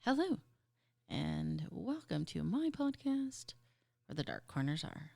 Hello, and welcome to my podcast, Where the Dark Corners Are.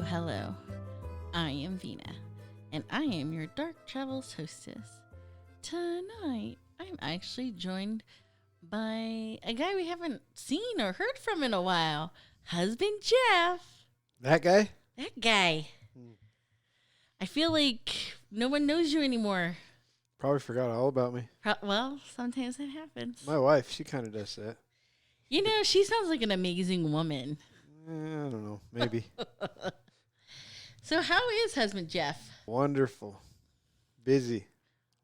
Hello. I am Vina, and I am your Dark Travels hostess. Tonight, I'm actually joined by a guy we haven't seen or heard from in a while. Husband Jeff. That guy? That guy. I feel like no one knows you anymore. Probably forgot all about me. Well, sometimes that happens. My wife, she kind of does that. You know, she sounds like an amazing woman. I don't know. Maybe. So how is husband Jeff? Wonderful. Busy.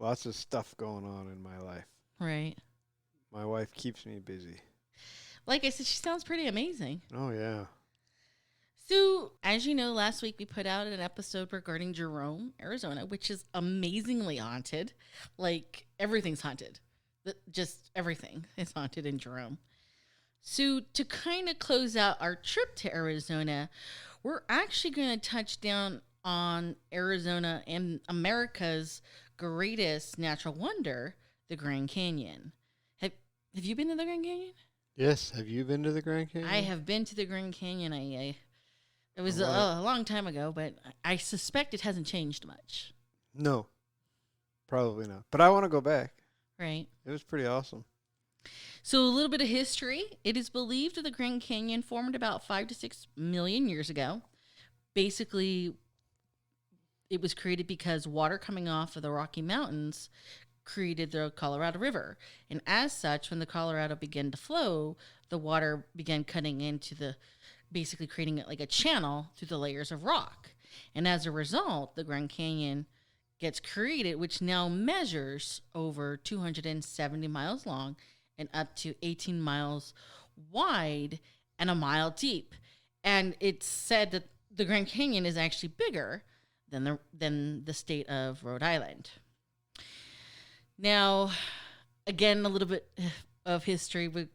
Lots of stuff going on in my life. Right. My wife keeps me busy. Like I said, she sounds pretty amazing. Oh, yeah. So, as you know, last week we put out an episode regarding Jerome, Arizona, which is amazingly haunted. Like, everything's haunted. Just everything is haunted in Jerome. So, to kind of close out our trip to Arizona, we're actually going to touch down on Arizona and America's greatest natural wonder, the Grand Canyon. Have you been to the Grand Canyon? Yes. Have you been to the Grand Canyon? I have been to the Grand Canyon. It was a long time ago, but I suspect it hasn't changed much. No. Probably not. But I want to go back. Right. It was pretty awesome. So a little bit of history. It is believed that the Grand Canyon formed about 5 to 6 million years ago. Basically, it was created because water coming off of the Rocky Mountains created the Colorado River. And as such, when the Colorado began to flow, the water began cutting into basically creating it like a channel through the layers of rock. And as a result, the Grand Canyon gets created, which now measures over 270 miles long and up to 18 miles wide and a mile deep. And it's said that the Grand Canyon is actually bigger than the state of Rhode Island. Now, again, a little bit of history with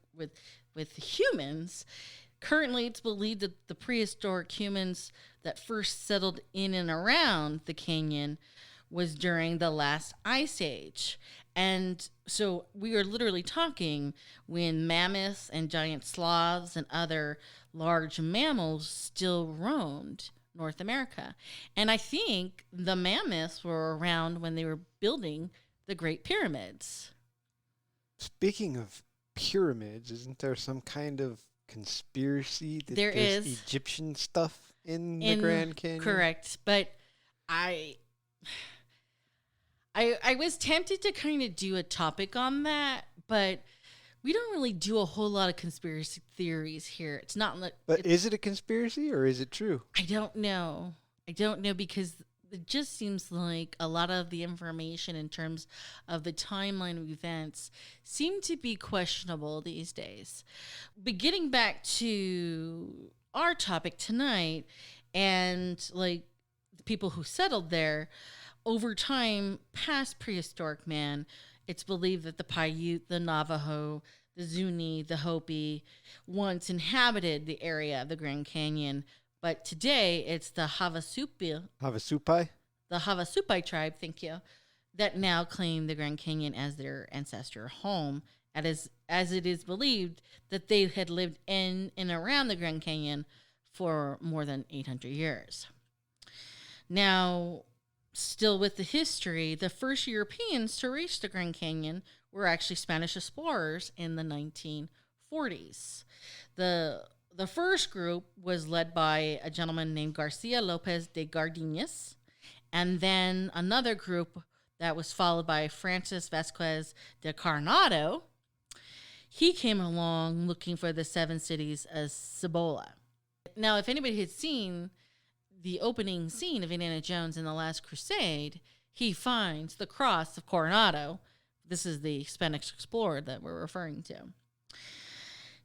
humans. Currently, it's believed that the prehistoric humans that first settled in and around the canyon was during the last ice age. And so we are literally talking when mammoths and giant sloths and other large mammals still roamed North America. And I think the mammoths were around when they were building the Great Pyramids. Speaking of pyramids, isn't there some kind of conspiracy that There there's is. Egyptian stuff in the Grand Canyon? Correct. But I was tempted to kind of do a topic on that, but we don't really do a whole lot of conspiracy theories here. It's not like. But is it a conspiracy or is it true? I don't know. Because it just seems like a lot of the information in terms of the timeline of events seem to be questionable these days. But getting back to our topic tonight and like the people who settled there, over time, past prehistoric man, it's believed that the Paiute, the Navajo, the Zuni, the Hopi once inhabited the area of the Grand Canyon. But today, it's the Havasupai tribe, thank you, that now claim the Grand Canyon as their ancestral home, as it is believed that they had lived in and around the Grand Canyon for more than 800 years. Now, still with the history, the first Europeans to reach the Grand Canyon were actually Spanish explorers in the 1940s. The first group was led by a gentleman named Garcia Lopez de Gardinas, and then another group that was followed by Francis Vasquez de Coronado. He came along looking for the seven cities of Cibola. now, if anybody had seen the opening scene of Indiana Jones in The Last Crusade, he finds the cross of Coronado. This is the Spanish explorer that we're referring to.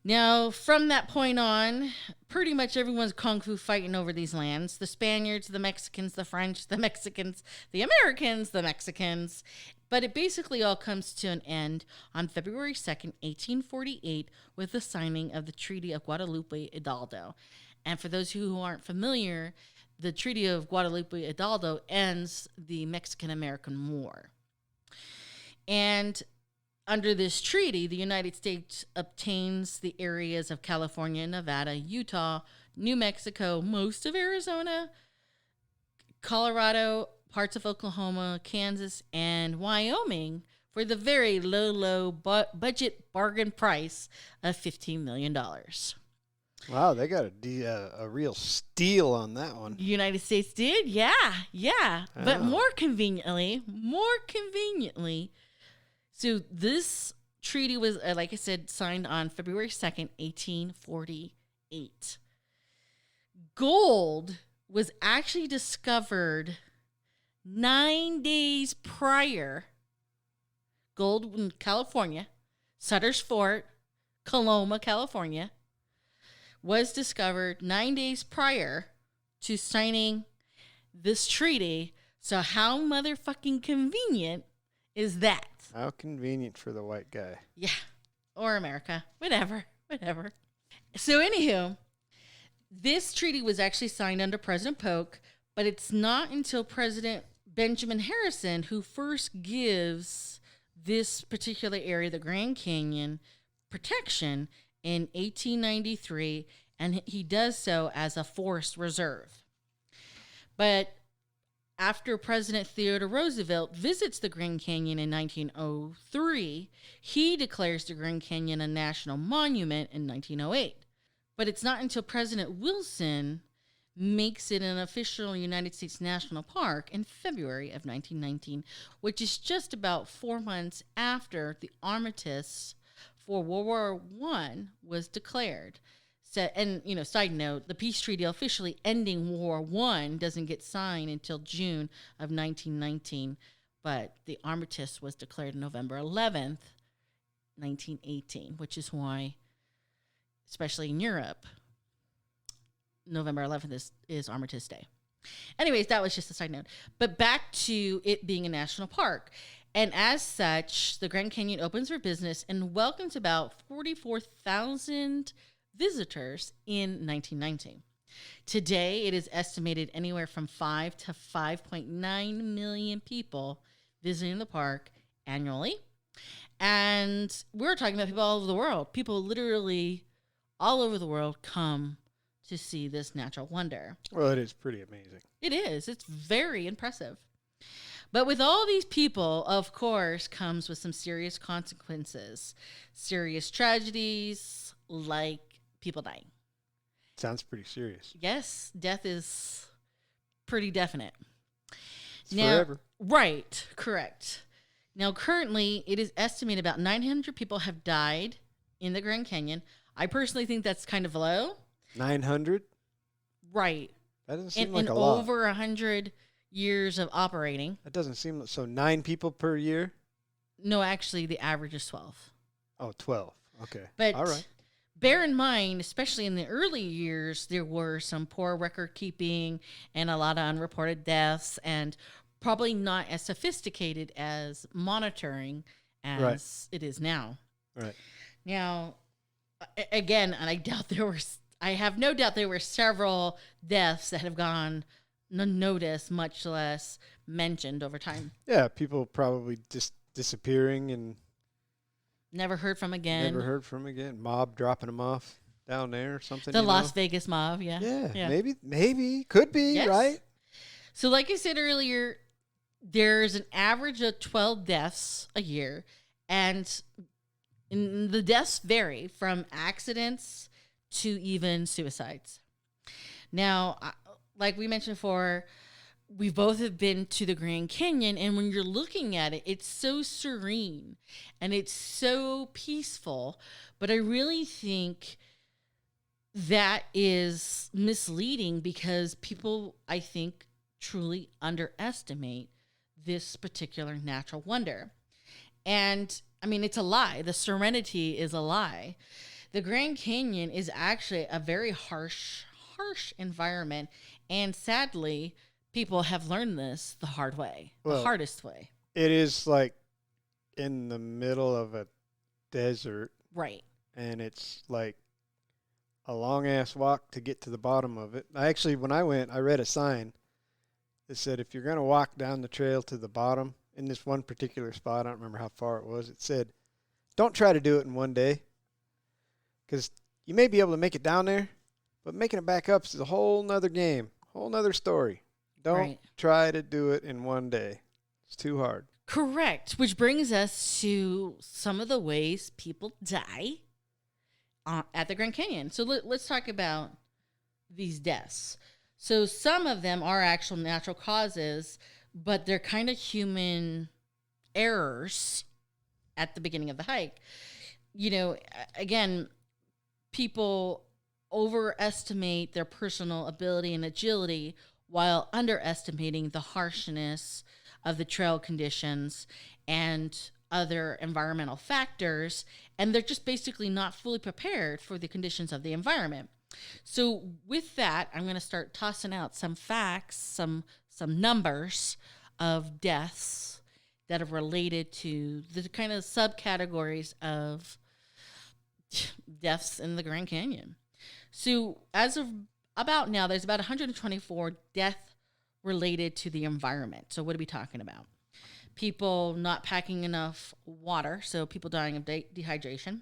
Now, from that point on, pretty much everyone's kung fu fighting over these lands. The Spaniards, the Mexicans, the French, the Mexicans, the Americans, the Mexicans. But it basically all comes to an end on February 2nd, 1848, with the signing of the Treaty of Guadalupe Hidalgo. And for those who aren't familiar, the Treaty of Guadalupe Hidalgo ends the Mexican-American War. And under this treaty, the United States obtains the areas of California, Nevada, Utah, New Mexico, most of Arizona, Colorado, parts of Oklahoma, Kansas, and Wyoming for the very low budget bargain price of $15 million. Wow, they got a real steal on that one. The United States did? Yeah. But more conveniently, so this treaty was, like I said, signed on February 2nd, 1848. Gold was actually discovered 9 days prior. Gold in California, Sutter's Fort, Coloma, California, was discovered 9 days prior to signing this treaty. So how motherfucking convenient is that? How convenient for the white guy. Yeah. Or America. Whatever. So anywho, this treaty was actually signed under President Polk, but it's not until President Benjamin Harrison who first gives this particular area, the Grand Canyon, protection in 1893, and he does so as a forest reserve. But after President Theodore Roosevelt visits the Grand Canyon in 1903, he declares the Grand Canyon a national monument in 1908. But it's not until President Wilson makes it an official United States National Park in February of 1919, which is just about 4 months after the armistice for World War I was declared. So, and, side note, the peace treaty officially ending War I doesn't get signed until June of 1919, but the armistice was declared November 11th, 1918, which is why, especially in Europe, November 11th is Armistice Day. Anyways, that was just a side note. But back to it being a national park. And as such, the Grand Canyon opens for business and welcomes about 44,000 visitors in 1919. Today, it is estimated anywhere from 5 to 5.9 million people visiting the park annually. And we're talking about people all over the world. People literally all over the world come to see this natural wonder. Well, it is pretty amazing. It is. It's very impressive. But with all these people, of course, comes with some serious consequences. Serious tragedies, like people dying. Sounds pretty serious. Yes, death is pretty definite. It's forever. Right, correct. Now, currently, it is estimated about 900 people have died in the Grand Canyon. I personally think that's kind of low. 900? Right. That doesn't seem like a lot. In over 100 years of operating. That doesn't seem so. 9 people per year? No, actually, the average is 12. Oh, 12. Okay. But all right. Bear in mind, especially in the early years, there were some poor record keeping and a lot of unreported deaths, and probably not as sophisticated as monitoring as it is now. Right. Now, again, and I have no doubt there were several deaths that have gone unnoticed, much less mentioned over time. Yeah, people probably just disappearing and never heard from again. Mob dropping them off down there or something. The Las Vegas mob, yeah. Yeah. Maybe. Could be, yes. Right? So like I said earlier, there's an average of 12 deaths a year, and the deaths vary from accidents to even suicides. Now, like we mentioned before, we both have been to the Grand Canyon, and when you're looking at it, it's so serene and it's so peaceful. But I really think that is misleading because people, I think, truly underestimate this particular natural wonder. And I mean, it's a lie. The serenity is a lie. The Grand Canyon is actually a very harsh environment. And sadly, people have learned this the hard way, the Well, hardest way. it is like in the middle of a desert, Right. and it's like a long ass walk to get to the bottom of it. I actually, when I went, I read a sign that said if you're going to walk down the trail to the bottom in this one particular spot, I don't remember how far it was, it said, don't try to do it in one day because you may be able to make it down there, but making it back up is a whole nother game, whole nother story. Don't try to do it in one day. It's too hard. Correct. Which brings us to some of the ways people die at the Grand Canyon. So let's talk about these deaths. So some of them are actual natural causes, but they're kind of human errors at the beginning of the hike. You know, again, people overestimate their personal ability and agility while underestimating the harshness of the trail conditions and other environmental factors, and they're just basically not fully prepared for the conditions of the environment. So with that, I'm going to start tossing out some facts, some numbers of deaths that are related to the kind of subcategories of deaths in the Grand Canyon. So as of about now, there's about 124 deaths related to the environment. So what are we talking about? People not packing enough water, so people dying of dehydration.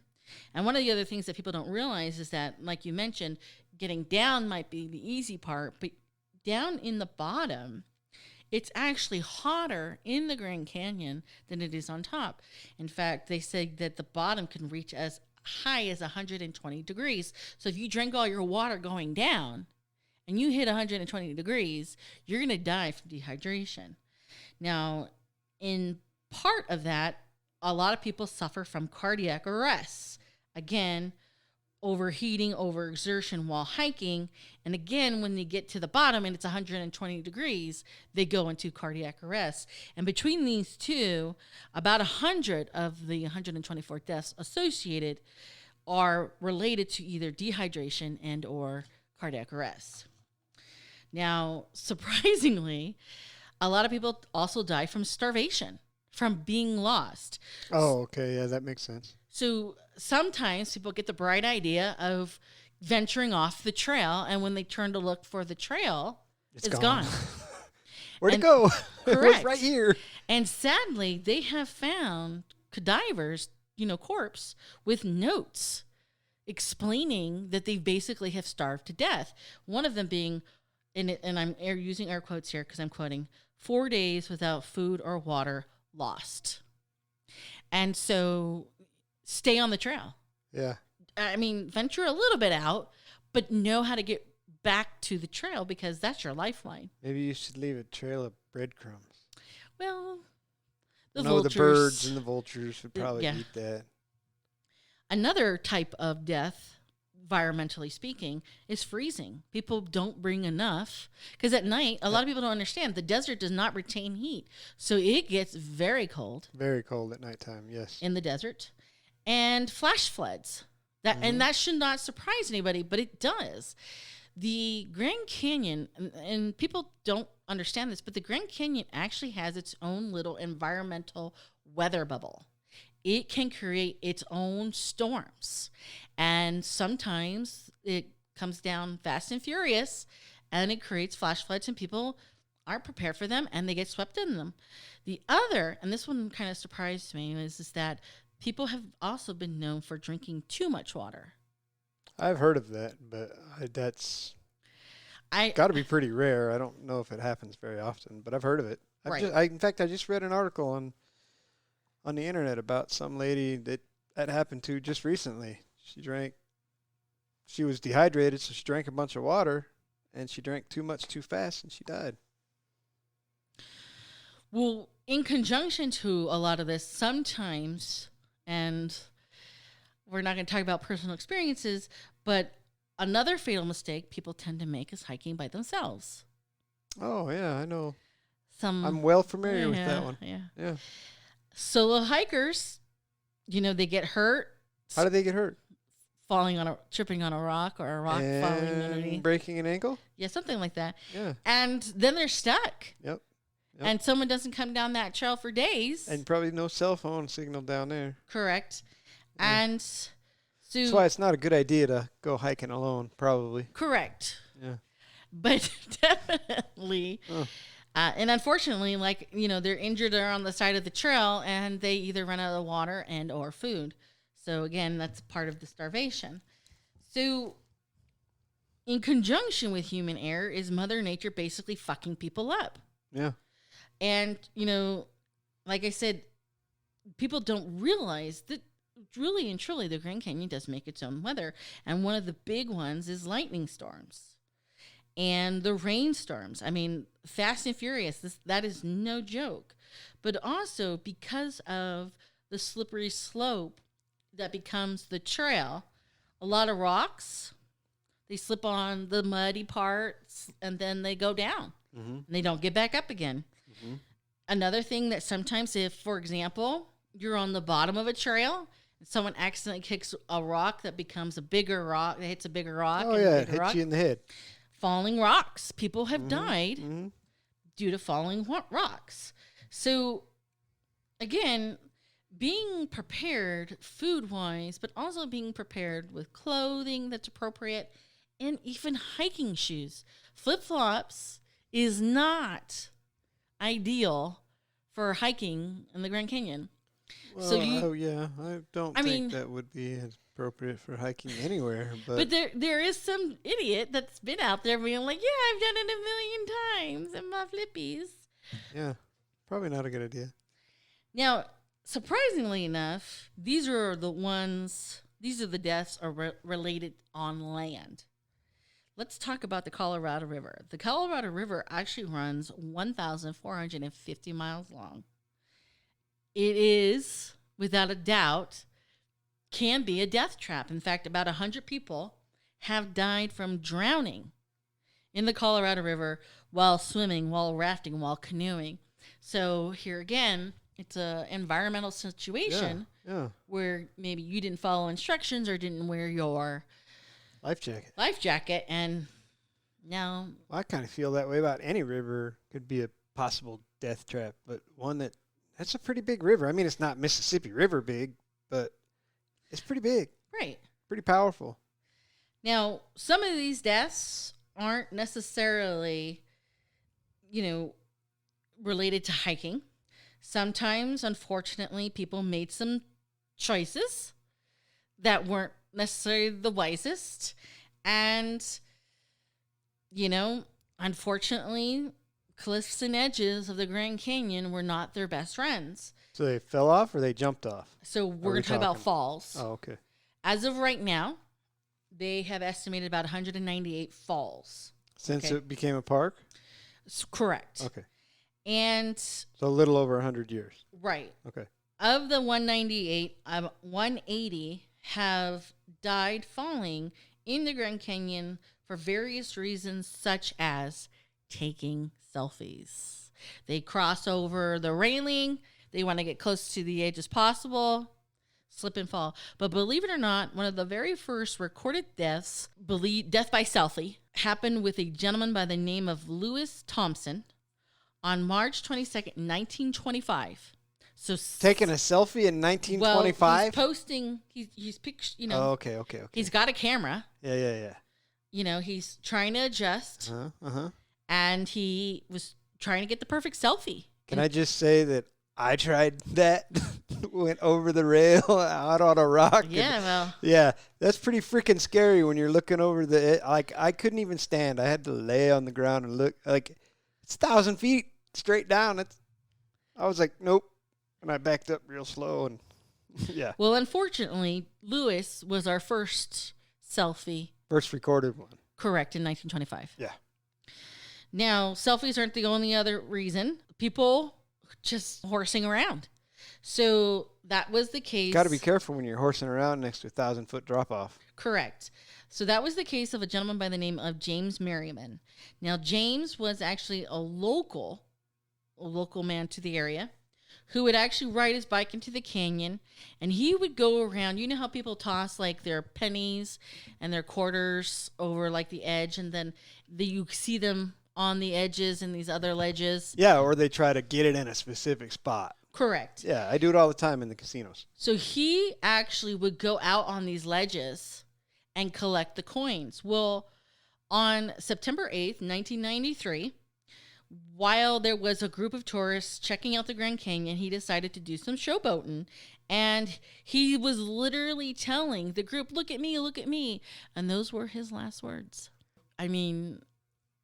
And one of the other things that people don't realize is that, like you mentioned, getting down might be the easy part, but down in the bottom, it's actually hotter in the Grand Canyon than it is on top. In fact, they say that the bottom can reach as high as 120 degrees. So if you drink all your water going down and you hit 120 degrees, you're going to die from dehydration. Now, in part of that, a lot of people suffer from cardiac arrests. Again, overheating, overexertion while hiking. And again, when they get to the bottom and it's 120 degrees, they go into cardiac arrest. And between these two, about 100 of the 124 deaths associated are related to either dehydration and or cardiac arrest. Now, surprisingly, a lot of people also die from starvation, from being lost. Oh, okay. Yeah, that makes sense. So sometimes people get the bright idea of venturing off the trail, and when they turn to look for the trail, it's gone. Where'd it go? Correct. It was right here. And sadly, they have found cadavers, corpse, with notes explaining that they basically have starved to death. One of them being, and I'm using air quotes here because I'm quoting, 4 days without food or water lost. And so stay on the trail. Yeah. I mean, venture a little bit out, but know how to get back to the trail because that's your lifeline. Maybe you should leave a trail of breadcrumbs. Well, the birds and the vultures would probably eat that. Another type of death, environmentally speaking, is freezing. People don't bring enough because at night, a lot of people don't understand the desert does not retain heat. So it gets very cold. Very cold at nighttime, yes. In the desert. And flash floods. And that should not surprise anybody, but it does. The Grand Canyon, and people don't understand this, but the Grand Canyon actually has its own little environmental weather bubble. It can create its own storms. And sometimes it comes down fast and furious, and it creates flash floods, and people aren't prepared for them, and they get swept in them. The other, and this one kind of surprised me, is that people have also been known for drinking too much water. I've heard of that, but that's got to be pretty rare. I don't know if it happens very often, but I've heard of it. In fact, I just read an article on the internet about some lady that happened to just recently. She was dehydrated, so she drank a bunch of water, and she drank too much too fast, and she died. Well, in conjunction to a lot of this, sometimes, and we're not going to talk about personal experiences, but Another fatal mistake people tend to make is hiking by themselves. Oh, yeah, I know. I'm I'm well familiar with that one. Yeah. Yeah. Solo hikers, they get hurt. How do they get hurt? Tripping on a rock, or a rock falling underneath. Breaking an ankle? Yeah, something like that. Yeah. And then they're stuck. Yep. And someone doesn't come down that trail for days. And probably no cell phone signal down there. Correct. Yeah. And so that's why it's not a good idea to go hiking alone, probably. Correct. Yeah. But definitely, and unfortunately, they're injured or on the side of the trail, and they either run out of water and or food. So again, that's part of the starvation. So in conjunction with human error is Mother Nature basically fucking people up. Yeah. And, like I said, people don't realize that really and truly the Grand Canyon does make its own weather. And one of the big ones is lightning storms and the rainstorms. I mean, Fast and Furious, that is no joke. But also because of the slippery slope that becomes the trail, a lot of rocks, they slip on the muddy parts and then they go down. Mm-hmm. And they don't get back up again. Mm-hmm. Another thing that sometimes, if, for example, you're on the bottom of a trail and someone accidentally kicks a rock that becomes a bigger rock, it hits a bigger rock. Oh, yeah, it hits you in the head. Falling rocks. People have died due to falling rocks. So, again, being prepared food-wise, but also being prepared with clothing that's appropriate and even hiking shoes. Flip-flops is not ideal for hiking in the Grand Canyon. Well, I don't think that would be as appropriate for hiking anywhere. But there is some idiot that's been out there being like, yeah, I've done it a million times in my flippies. Yeah, probably not a good idea. Now, surprisingly enough, these are the deaths are related on land. Let's talk about the Colorado River. The Colorado River actually runs 1,450 miles long. It is, without a doubt, can be a death trap. In fact, about 100 people have died from drowning in the Colorado River while swimming, while rafting, while canoeing. So here again, it's an environmental situation where maybe you didn't follow instructions or didn't wear your life jacket, and now I kind of feel that way about any river could be a possible death trap, but one that's a pretty big river. I mean, it's not Mississippi River big, but it's pretty big. Right. Pretty powerful. Now, some of these deaths aren't necessarily, related to hiking. Sometimes, unfortunately, people made some choices that weren't necessarily the wisest. And, unfortunately, cliffs and edges of the Grand Canyon were not their best friends. So they fell off or they jumped off? So we're going to talk about falls. Oh, okay. As of right now, they have estimated about 198 falls. Since it became a park? Correct. Okay. And so a little over 100 years. Right. Okay. Of the 198, 180 have died falling in the Grand Canyon for various reasons, such as taking selfies. They cross over the railing. They want to get close to the edge as possible, slip and fall. But believe it or not, one of the very first recorded deaths, death by selfie, happened with a gentleman by the name of Lewis Thompson on March 22nd, 1925. So taking a selfie in 1925? Well, he's posting, he's pictures, Oh, okay. He's got a camera. Yeah. He's trying to adjust. And he was trying to get the perfect selfie. Can I just say that I tried that? Went over the rail out on a rock. Yeah, yeah, that's pretty freaking scary when you're looking over I couldn't even stand. I had to lay on the ground and look. It's 1,000 feet straight down. I was like, nope. And I backed up real slow and yeah. Well, unfortunately, Lewis was our first selfie. First recorded one. Correct, in 1925. Yeah. Now, selfies aren't the only other reason. People just horsing around. So that was the case. Got to be careful when you're horsing around next to a 1,000-foot drop off. Correct. So that was the case of a gentleman by the name of James Merriman. Now, James was actually a local man to the area who would actually ride his bike into the canyon, and he would go around. You know how people toss like their pennies and their quarters over like the edge, and then you see them on the edges and these other ledges? Yeah, or they try to get it in a specific spot. Correct. Yeah, I do it all the time in the casinos. So he actually would go out on these ledges and collect the coins. Well, on September 8th, 1993, while there was a group of tourists checking out the Grand Canyon, he decided to do some showboating. And he was literally telling the group, look at me, look at me. And those were his last words. I mean,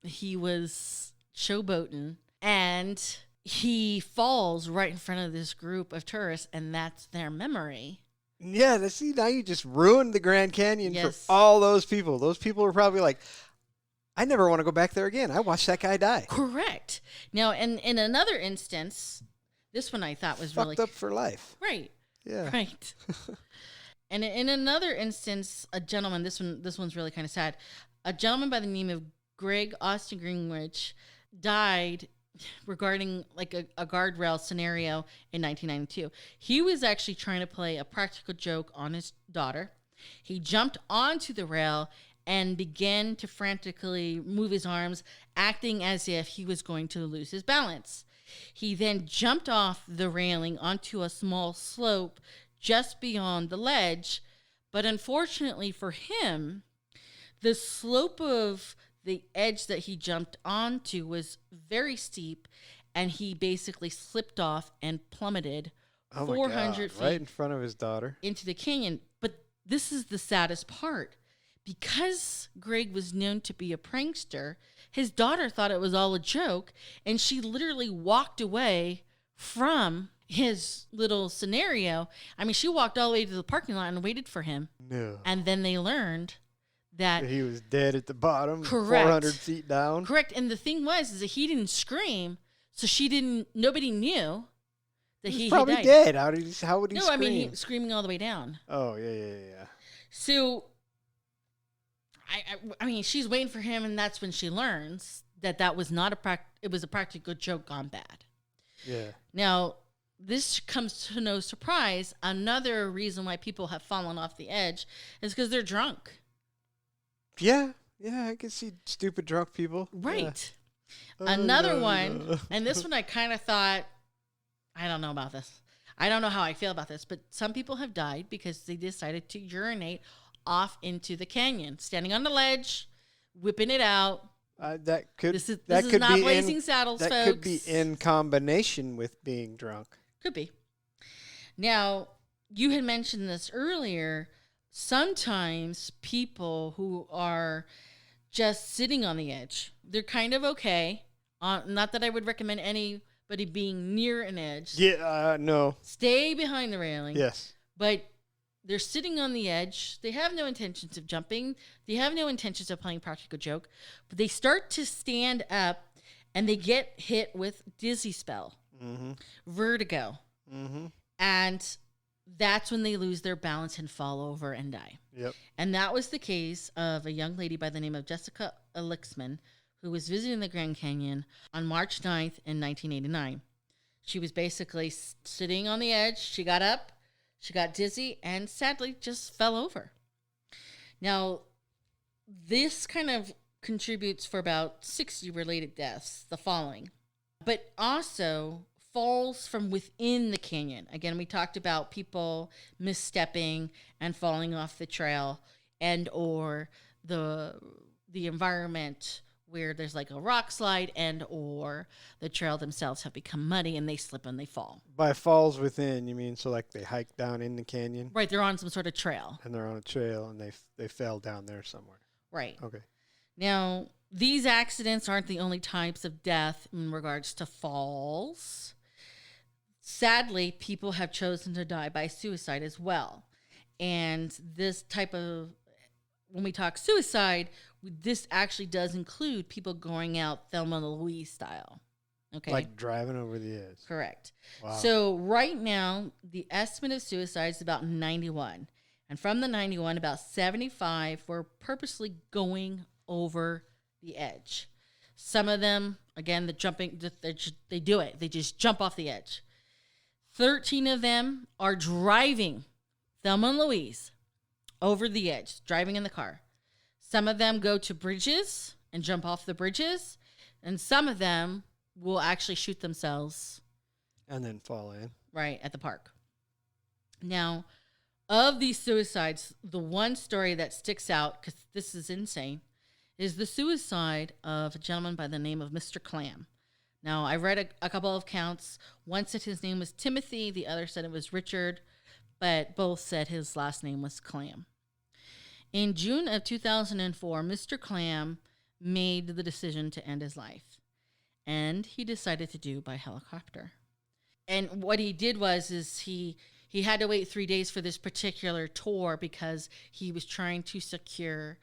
he was showboating. And he falls right in front of this group of tourists, and that's their memory. Yeah, see, now you just ruined the Grand Canyon Yes. for all those people. Those people were probably like, I never want to go back there again. I watched that guy die. Correct. Now, in another instance, this one I thought was Fucked up for life. right. Yeah. Right. And in another instance, a gentleman, this one's really kind of sad. A gentleman by the name of Greg Austin Greenwich died regarding like a guardrail scenario in 1992. He was actually trying to play a practical joke on his daughter. He jumped onto the rail and began to frantically move his arms, acting as if he was going to lose his balance. He then jumped off the railing onto a small slope just beyond the ledge, but unfortunately for him, the slope of the edge that he jumped onto was very steep, and he basically slipped off and plummeted 400 feet right in front of his daughter into the canyon. But this is the saddest part. Because Greg was known to be a prankster, his daughter thought it was all a joke, and she literally walked away from his little scenario. I mean, she walked all the way to the parking lot and waited for him. No. And then they learned that he was dead at the bottom, Correct. 400 feet down. Correct. And the thing was is that he didn't scream, so nobody knew that he probably had died. dead. How would he No, scream? I mean, he was screaming all the way down. Oh, yeah. So, I mean, she's waiting for him, and that's when she learns that was not it was a practical joke gone bad. Yeah. Now, this comes to no surprise. Another reason why people have fallen off the edge is because they're drunk. Yeah, I can see stupid drunk people. Right. Yeah. Another one, and this one I kind of thought, I don't know about this. I don't know how I feel about this, but some people have died because they decided to urinate off into the canyon, standing on the ledge, whipping it out. That could This is could not be Blazing Saddles, that folks. could be in combination with being drunk. Could be. Now, you had mentioned this earlier. Sometimes people who are just sitting on the edge, they're kind of okay. Not that I would recommend anybody being near an edge. Yeah, no. Stay behind the railing. Yes. But they're sitting on the edge. They have no intentions of jumping. They have no intentions of playing practical joke. But they start to stand up, and they get hit with dizzy spell, vertigo. Mm-hmm. And that's when they lose their balance and fall over and die. Yep. And that was the case of a young lady by the name of Jessica Elixman, who was visiting the Grand Canyon on March 9th in 1989. She was basically sitting on the edge. She got up, she got dizzy, and sadly just fell over. Now, this kind of contributes for about 60 related deaths, the falling. But also falls from within the canyon. Again, we talked about people misstepping and falling off the trail, and or the environment where there's like a rock slide, and or the trail themselves have become muddy and they slip and they fall. By falls within, you mean so like they hike down in the canyon? Right, they're on some sort of trail. And they're on a trail and they fell down there somewhere. Right. Okay. Now, these accidents aren't the only types of death in regards to falls. Sadly, people have chosen to die by suicide as well. And this type of, when we talk suicide, this actually does include people going out Thelma and Louise style. Okay. Like driving over the edge. Correct. Wow. So right now, the estimate of suicides is about 91. And from the 91, about 75 were purposely going over the edge. Some of them, again, the jumping, they do it. They just jump off the edge. 13 of them are driving Thelma and Louise over the edge, driving in the car. Some of them go to bridges and jump off the bridges. And some of them will actually shoot themselves. And then fall in. Right, at the park. Now, of these suicides, the one story that sticks out, because this is insane, is the suicide of a gentleman by the name of Mr. Clam. Now, I read a couple of accounts. One said his name was Timothy. The other said it was Richard. But both said his last name was Clam. In June of 2004, Mr. Clam made the decision to end his life. And he decided to do by helicopter. And what he did was he had to wait 3 days for this particular tour because he was trying to secure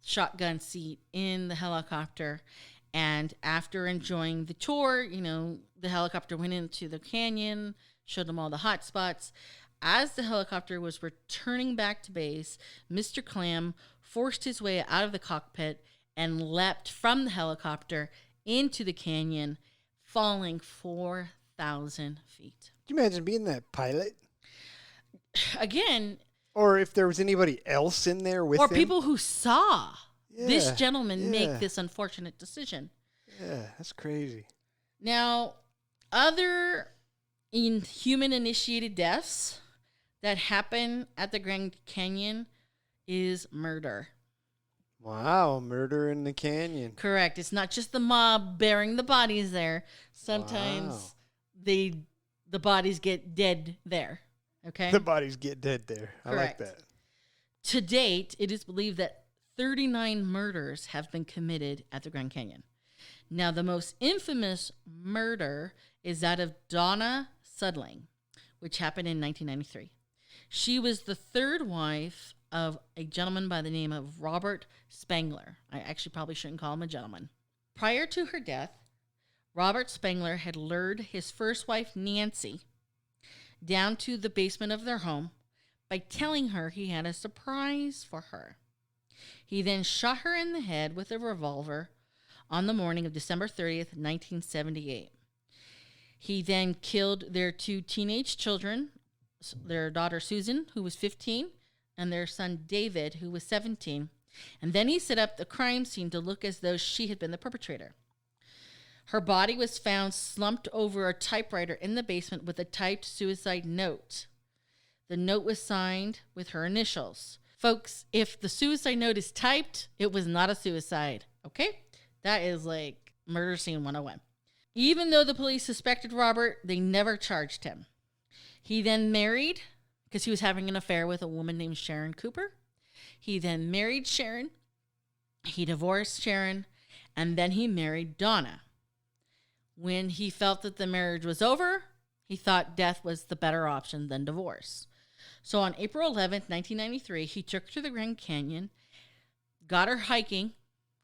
shotgun seat in the helicopter. And after enjoying the tour, the helicopter went into the canyon, showed him all the hot spots. As the helicopter was returning back to base, Mr. Clam forced his way out of the cockpit and leapt from the helicopter into the canyon, falling 4,000 feet. Can you imagine being that pilot? Again. Or if there was anybody else in there with him. Or people who saw this gentleman make this unfortunate decision. Yeah, that's crazy. Now, other human-initiated deaths that happen at the Grand Canyon is murder. Wow, murder in the canyon. Correct. It's not just the mob burying the bodies there. Sometimes the bodies get dead there. Okay? The bodies get dead there. Correct. I like that. To date, it is believed that 39 murders have been committed at the Grand Canyon. Now, the most infamous murder is that of Donna Sudling, which happened in 1993. She was the third wife of a gentleman by the name of Robert Spangler. I actually probably shouldn't call him a gentleman. Prior to her death, Robert Spangler had lured his first wife, Nancy, down to the basement of their home by telling her he had a surprise for her. He then shot her in the head with a revolver on the morning of December 30th, 1978. He then killed their two teenage children, their daughter Susan, who was 15, and their son David, who was 17. And then he set up the crime scene to look as though she had been the perpetrator. Her body was found slumped over a typewriter in the basement with a typed suicide note. The note was signed with her initials. Folks, if the suicide note is typed, it was not a suicide, okay? That is like murder scene 101. Even though the police suspected Robert, they never charged him. He then married, because he was having an affair with a woman named Sharon Cooper. He then married Sharon. He divorced Sharon, and then he married Donna. When he felt that the marriage was over, he thought death was the better option than divorce. So on April 11th, 1993, he took her to the Grand Canyon, got her hiking,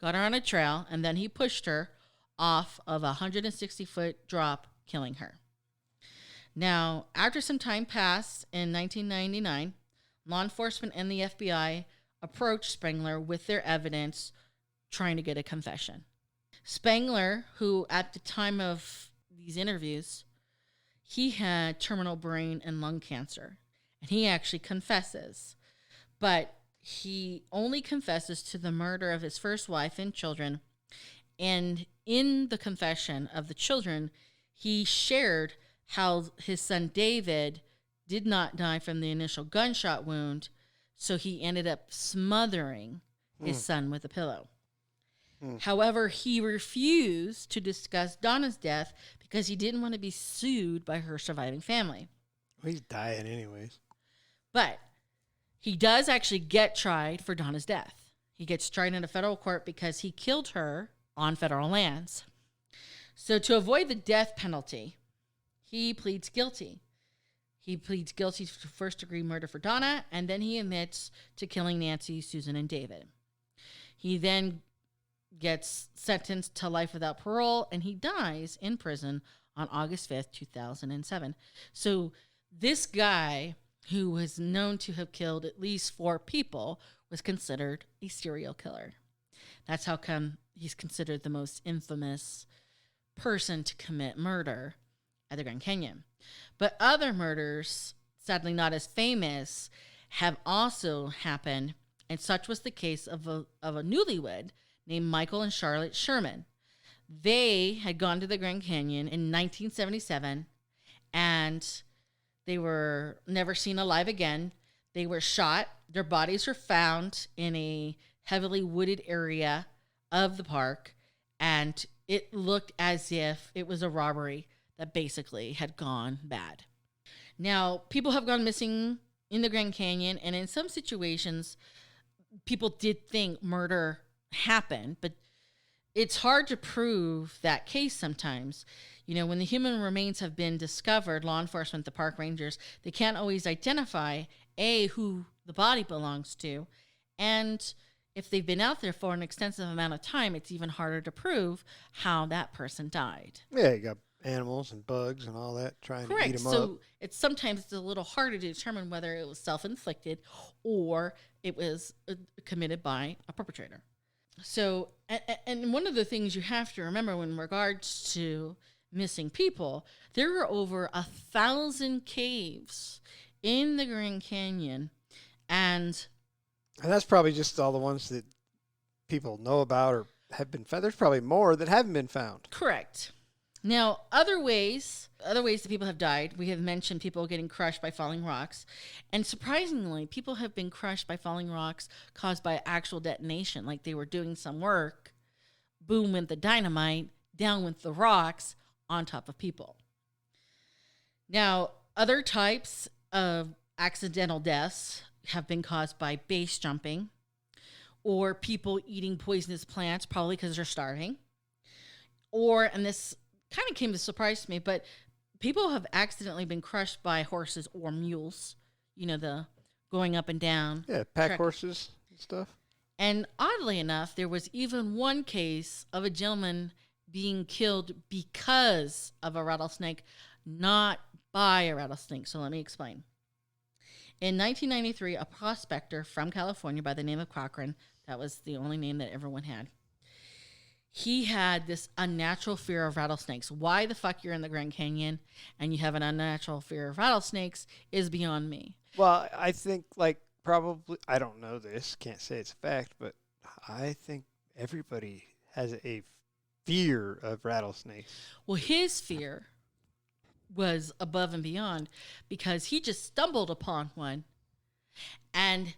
got her on a trail, and then he pushed her off of a 160-foot drop, killing her. Now, after some time passed in 1999, law enforcement and the FBI approached Spangler with their evidence, trying to get a confession. Spangler, who at the time of these interviews, he had terminal brain and lung cancer, and he actually confesses. But he only confesses to the murder of his first wife and children, and in the confession of the children, he shared how his son David did not die from the initial gunshot wound, so he ended up smothering his son with a pillow. However, he refused to discuss Donna's death because he didn't want to be sued by her surviving family. Well, he's dying anyways. But he does actually get tried for Donna's death. He gets tried in a federal court because he killed her on federal lands. So to avoid the death penalty, he pleads guilty. He pleads guilty to first-degree murder for Donna, and then he admits to killing Nancy, Susan, and David. He then gets sentenced to life without parole, and he dies in prison on August 5th, 2007. So this guy, who was known to have killed at least 4 people, was considered a serial killer. That's how come he's considered the most infamous person to commit murder at the Grand Canyon. But other murders, sadly not as famous, have also happened, and such was the case of a newlywed named Michael and Charlotte Sherman. They had gone to the Grand Canyon in 1977, and they were never seen alive again. They were shot. Their bodies were found in a heavily wooded area of the park, and it looked as if it was a robbery that basically had gone bad. Now, people have gone missing in the Grand Canyon, and in some situations, people did think murder happened, but it's hard to prove that case sometimes. You know, when the human remains have been discovered, law enforcement, the park rangers, they can't always identify, A, who the body belongs to, and if they've been out there for an extensive amount of time, it's even harder to prove how that person died. Yeah, you got animals and bugs and all that trying to eat them up. So it's sometimes a little harder to determine whether it was self-inflicted or it was committed by a perpetrator. So, and one of the things you have to remember in regards to missing people, there are over 1,000 caves in the Grand Canyon, and that's probably just all the ones that people know about or have been found. There's probably more that haven't been found. Correct. Now, other ways that people have died, we have mentioned people getting crushed by falling rocks. And surprisingly, people have been crushed by falling rocks caused by actual detonation, like they were doing some work, boom went the dynamite, down went the rocks on top of people. Now, other types of accidental deaths have been caused by base jumping or people eating poisonous plants, probably because they're starving. Or, and this kind of came as a surprise to me, but people have accidentally been crushed by horses or mules, you know, the going up and down. Yeah, pack horses and stuff. And oddly enough, there was even one case of a gentleman being killed because of a rattlesnake, not by a rattlesnake. So let me explain. In 1993, a prospector from California by the name of Cochran, that was the only name that everyone had, he had this unnatural fear of rattlesnakes. Why the fuck you're in the Grand Canyon and you have an unnatural fear of rattlesnakes is beyond me. Well, I think probably, I don't know this, can't say it's a fact, but I think everybody has a fear of rattlesnakes. Well, his fear was above and beyond because he just stumbled upon one and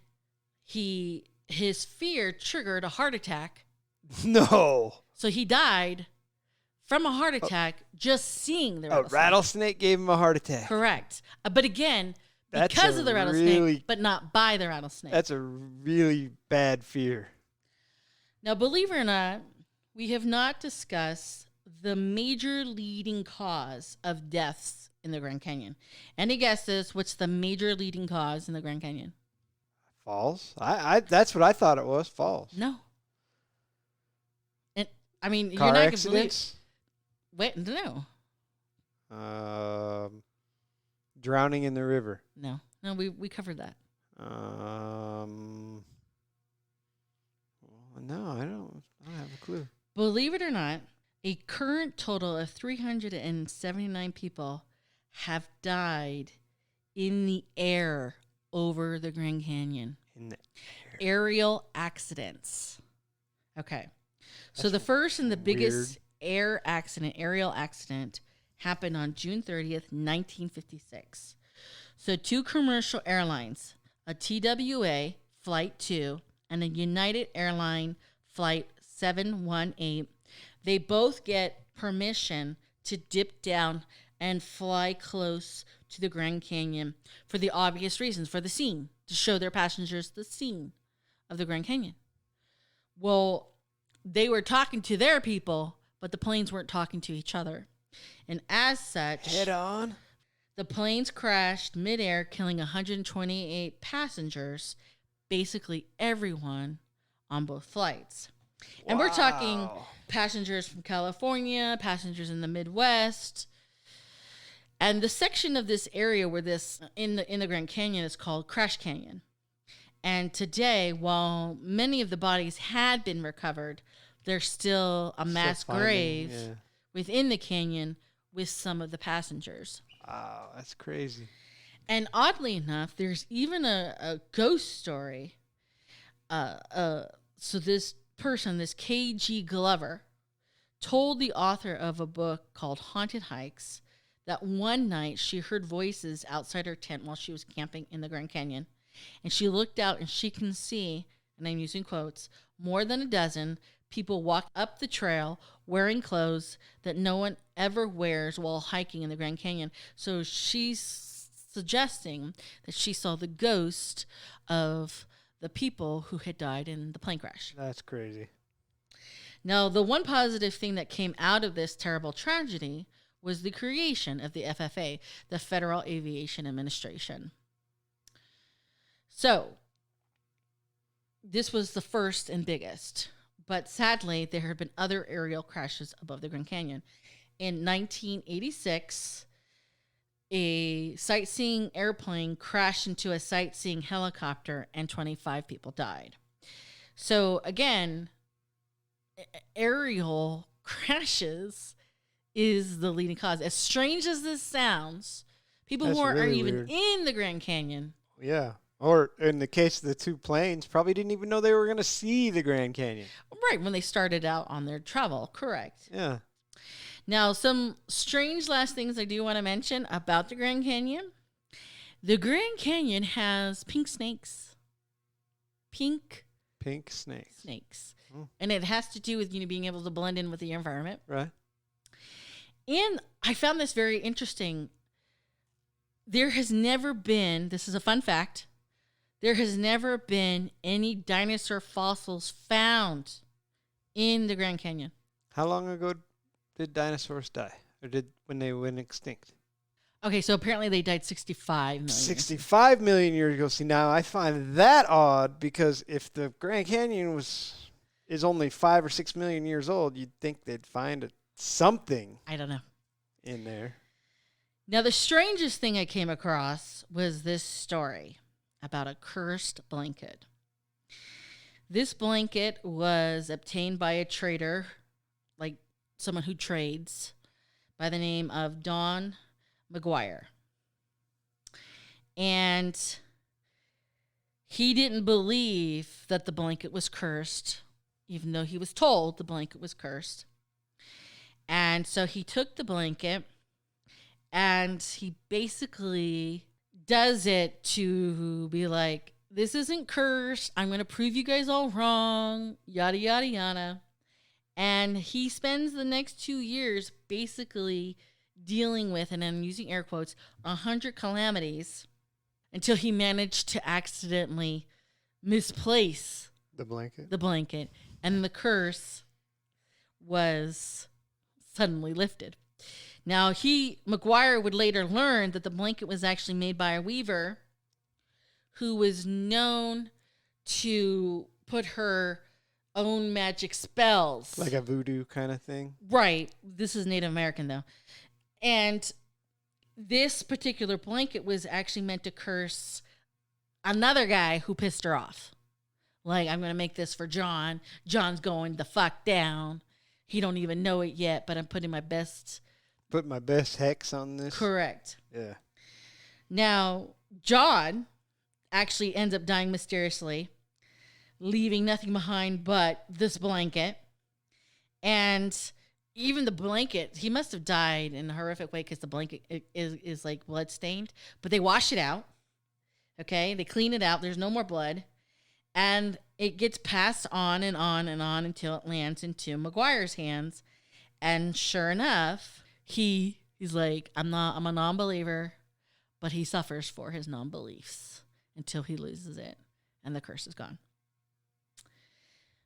his fear triggered a heart attack. No. So he died from a heart attack just seeing the rattlesnake. A rattlesnake gave him a heart attack. Correct. But again, because of the rattlesnake, but not by the rattlesnake. That's a really bad fear. Now, believe it or not, we have not discussed the major leading cause of deaths in the Grand Canyon. Any guesses what's the major leading cause in the Grand Canyon? Falls? I that's what I thought it was, falls. No. And I mean, Car you're not accidents? Wait, no. Drowning in the river. No, we covered that. No, I don't have a clue. Believe it or not, a current total of 379 people have died in the air over the Grand Canyon. In the air. Aerial accidents. Okay. So the first and the biggest aerial accident happened on June 30th, 1956. So 2 commercial airlines, a TWA Flight 2 and a United Airline Flight 718, they both get permission to dip down and fly close to the Grand Canyon for the obvious reasons, for the scene, to show their passengers the scene of the Grand Canyon. Well, they were talking to their people, but the planes weren't talking to each other. And as such, head on, the planes crashed midair, killing 128 passengers, basically everyone on both flights. And we're talking Wow. passengers from California, passengers in the Midwest. And the section of this area where this in the Grand Canyon is called Crash Canyon. And today, while many of the bodies had been recovered, there's still a mass grave within the canyon with some of the passengers. Wow, that's crazy. And oddly enough, there's even a ghost story. So this person, this K.G. Glover, told the author of a book called Haunted Hikes that one night she heard voices outside her tent while she was camping in the Grand Canyon. And she looked out and she can see, and I'm using quotes, more than a dozen people walk up the trail wearing clothes that no one ever wears while hiking in the Grand Canyon. So she's suggesting that she saw the ghost of the people who had died in the plane crash. That's crazy. Now, the one positive thing that came out of this terrible tragedy was the creation of the FFA, the Federal Aviation Administration. So, this was the first and biggest, but sadly, there have been other aerial crashes above the Grand Canyon. In 1986, a sightseeing airplane crashed into a sightseeing helicopter and 25 people died. So, again, aerial crashes is the leading cause. As strange as this sounds, people who aren't even in the Grand Canyon. Yeah. Or in the case of the two planes, probably didn't even know they were going to see the Grand Canyon. Right, when they started out on their travel. Correct. Yeah. Now, some strange last things I do want to mention about the Grand Canyon. The Grand Canyon has pink snakes. Pink snakes. Oh. And it has to do with, being able to blend in with the environment. Right. And I found this very interesting. There has never been, this is a fun fact, there has never been any dinosaur fossils found in the Grand Canyon. How long ago did dinosaurs die? Or when they went extinct? Okay, so apparently they died 65 million. 65 million years ago. See, now I find that odd because if the Grand Canyon is only 5 or 6 million years old, you'd think they'd find something. I don't know. In there. Now, the strangest thing I came across was this story about a cursed blanket. This blanket was obtained by a trader, like someone who trades, by the name of Don McGuire. And he didn't believe that the blanket was cursed, even though he was told the blanket was cursed. And so he took the blanket and he basically does it to be like, this isn't cursed. I'm going to prove you guys all wrong, yada, yada, yada. And he spends the next 2 years basically dealing with, and I'm using air quotes, 100 calamities until he managed to accidentally misplace the blanket. And the curse was suddenly lifted. Now, McGuire would later learn that the blanket was actually made by a weaver who was known to put her own magic spells. Like a voodoo kind of thing? Right. This is Native American, though. And this particular blanket was actually meant to curse another guy who pissed her off. Like, I'm going to make this for John. John's going the fuck down. He don't even know it yet, but I'm putting my best... Put my best hex on this? Correct. Yeah. Now, John actually ends up dying mysteriously, leaving nothing behind but this blanket. And even the blanket, he must have died in a horrific way because the blanket is like blood-stained. But they wash it out, okay? They clean it out. There's no more blood. And it gets passed on and on and on until it lands into McGuire's hands. And sure enough, he's like, I'm a non-believer, but he suffers for his non-beliefs until he loses it and the curse is gone.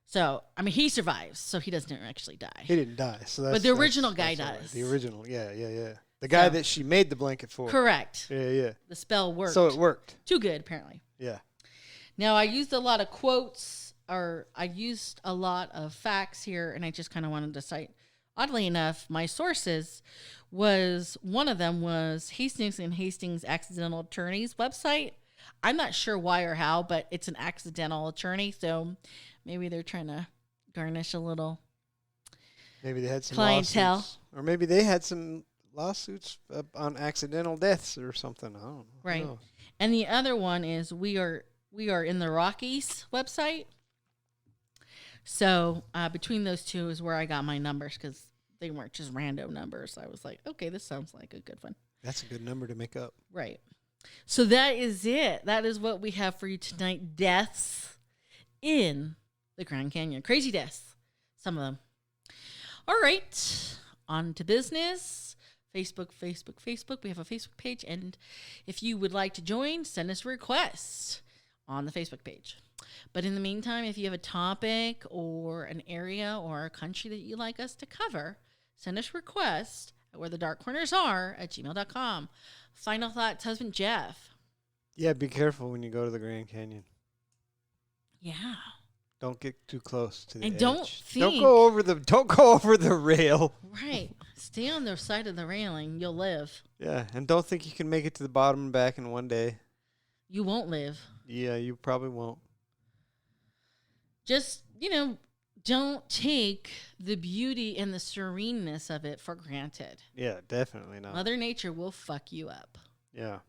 So, I mean, he survives, so he doesn't actually die. He didn't die. But the original guy does. Right. The original, yeah. The guy that she made the blanket for. Correct. Yeah. The spell worked. So it worked. Too good, apparently. Yeah. Now, I used a lot of quotes I used a lot of facts here, and I just kind of wanted to cite. Oddly enough, my sources one of them was Hastings and Hastings Accidental Attorneys website. I'm not sure why or how, but it's an accidental attorney, so maybe they're trying to garnish a little Maybe they had some clientele, lawsuits. Or maybe they had some lawsuits on accidental deaths or something. I don't know. right? And the other one is we are in the Rockies website. So between those two is where I got my numbers, because they weren't just random numbers. I was like, okay, this sounds like a good one. That's a good number to make up. Right. So that is it. That is what we have for you tonight. Deaths in the Grand Canyon. Crazy deaths. Some of them. All right. On to business. Facebook. We have a Facebook page. And if you would like to join, send us a request on the Facebook page. But in the meantime, if you have a topic or an area or a country that you'd like us to cover, send us a request at wherethedarkcorners@gmail.com. Final thoughts, husband Jeff. Yeah, be careful when you go to the Grand Canyon. Yeah. Don't get too close to the And edge. don't go over the rail. Right. Stay on the side of the railing. You'll live. Yeah, and don't think you can make it to the bottom and back in one day. You won't live. Yeah, you probably won't. Just, don't take the beauty and the sereneness of it for granted. Yeah, definitely not. Mother Nature will fuck you up. Yeah.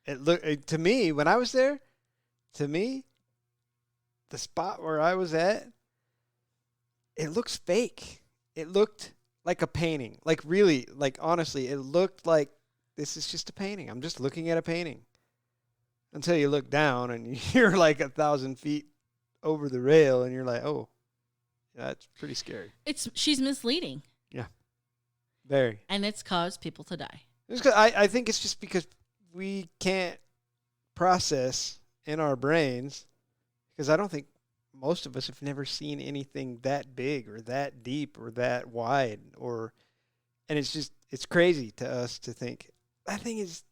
To me, when I was there, the spot where I was at, it looks fake. It looked like a painting. Like really, like honestly, it looked like this is just a painting. I'm just looking at a painting. Until you look down and you're like 1,000 feet over the rail and you're like, oh, that's pretty scary. She's misleading. Yeah. Very. And it's caused people to die. I think it's just because we can't process in our brains, because I don't think most of us have never seen anything that big or that deep or that wide, and it's crazy to us to think that thing is,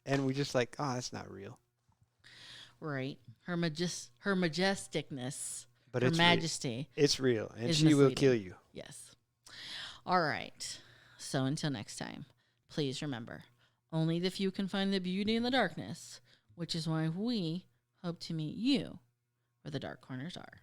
and we just like, oh, that's not real. Right. Her majesticness, but her majesty. It's real, and she will kill you. Yes. All right. So until next time, please remember, only the few can find the beauty in the darkness, which is why we hope to meet you where the dark corners are.